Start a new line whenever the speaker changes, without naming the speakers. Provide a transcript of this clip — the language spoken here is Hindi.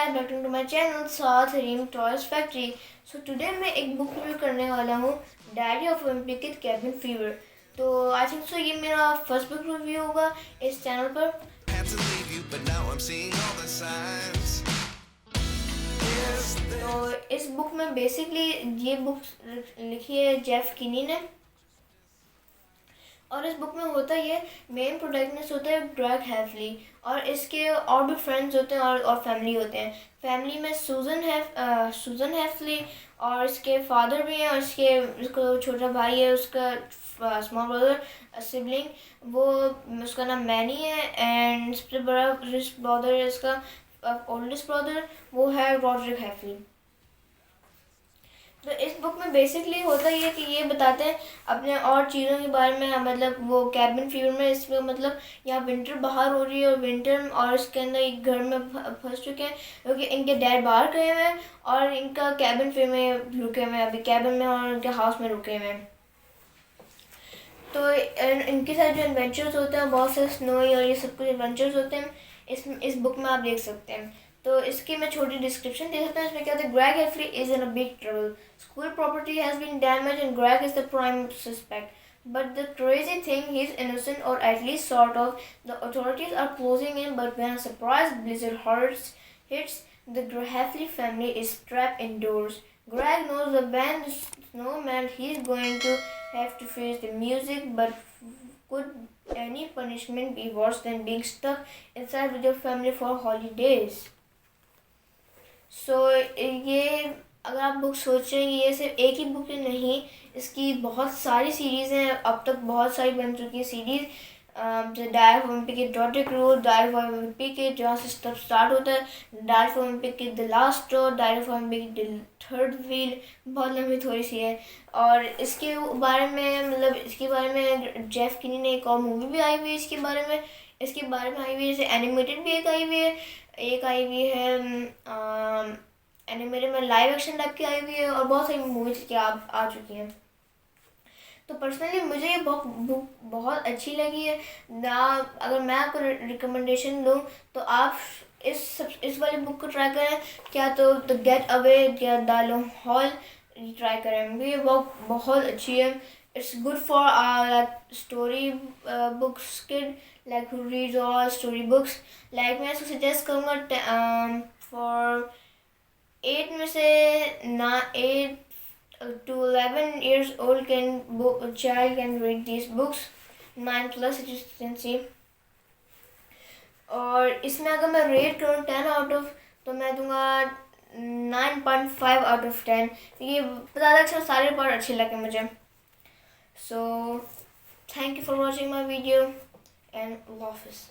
guys, welcome to my channel साथ Hareem Toys Factory. So today मैं एक बुक रिव्यू करने वाला हूँ डायरी ऑफ विम्पी की कैबिन फीवर. तो आई थिंक सो ये मेरा फर्स्ट बुक रिव्यू होगा इस चैनल पर. तो इस बुक में बेसिकली ये बुक लिखी है जेफ किनी ने. और इस बुक में होता ये मेन प्रोटैगनिस्ट होता है ड्रैग हैफली और इसके और भी फ्रेंड्स होते हैं और फैमिली होते हैं. फैमिली में सूजन हैफली और इसके फादर भी हैं और इसका छोटा भाई है, उसका स्मॉल ब्रदर सिबलिंग, वो उसका नाम मैनी है. एंड सबसे बड़ा ब्रदर है इसका ओल्डेस्ट ब्रदर, वो है रॉड्रिक हैफली. तो इस बुक में बेसिकली होता ये कि ये बताते हैं अपने और चीज़ों के बारे में. मतलब वो कैबिन फीवर में इसमें मतलब यहाँ विंटर बाहर हो रही है और विंटर और इसके अंदर एक घर में फंस चुके हैं क्योंकि इनके डैड बाहर गए हुए हैं और इनका कैबिन फीवर में रुके हुए हैं, अभी कैबिन में और इनके हाउस में रुके हुए हैं. तो इनके साथ जो एडवेंचर्स होते हैं बहुत से स्नोई और ये सब कुछ एडवेंचर्स होते हैं इस बुक में आप देख सकते हैं. तो इसकी मैं छोटी डिस्क्रिप्शन दे सकता हूँ. इसमें क्या होता है, Greg Heffley is in a big trouble. School property has been damaged and Greg is the prime suspect. But the crazy thing, he's innocent or at least sort of. The authorities are closing in, but when a surprise blizzard hits, the Heffley family is trapped indoors. Greg knows that when the snowman, he's going to have to face the music, but could any punishment be worse than being stuck inside with your family for holidays? So, ये अगर आप बुक सोच रहे हैं ये सिर्फ एक ही बुक नहीं, इसकी बहुत सारी सीरीज़ हैं. अब तक बहुत सारी बन चुकी है सीरीज़. डायरी ऑफ विम्पी के daughter crew, diary of Wimpy के जहाँ से स्टफ स्टार्ट होता है, डायरी ऑफ विम्पी के the last store, diary of Wimpy की द थर्ड व्हील, बहुत लंबी थोड़ी सी है. और इसके बारे में जेफ किनी ने एक और मूवी भी आई हुई है इसके बारे में आई हुई है. जैसे एनिमेटेड भी एक आई हुई है एनिमेटेड में लाइव एक्शन टाइप की आई हुई है और बहुत सारी मूवीज की आ चुकी हैं. तो पर्सनली मुझे ये बुक बहुत अच्छी लगी है ना. अगर मैं आपको रिकमेंडेशन दूँ तो आप इस वाली बुक को ट्राई करें, क्या तो द गेट अवे या द लॉन्ग हॉल ट्राई करें. ये बुक बहुत अच्छी है. It's good for story books kid like who reads all story books. Like मैं इसको सजेस्ट करूँगा फॉर 8 में से 8 to 11 years old child can read these books. 9 plus you can see. और इसमें अगर मैं रेट करूँ 10 आउट ऑफ तो मैं दूंगा 9.5 आउट ऑफ 10. ये ज़्यादा अच्छा, सारे पार्ट अच्छे लगे मुझे. So thank you for watching my video and अल्लाह हाफिज़.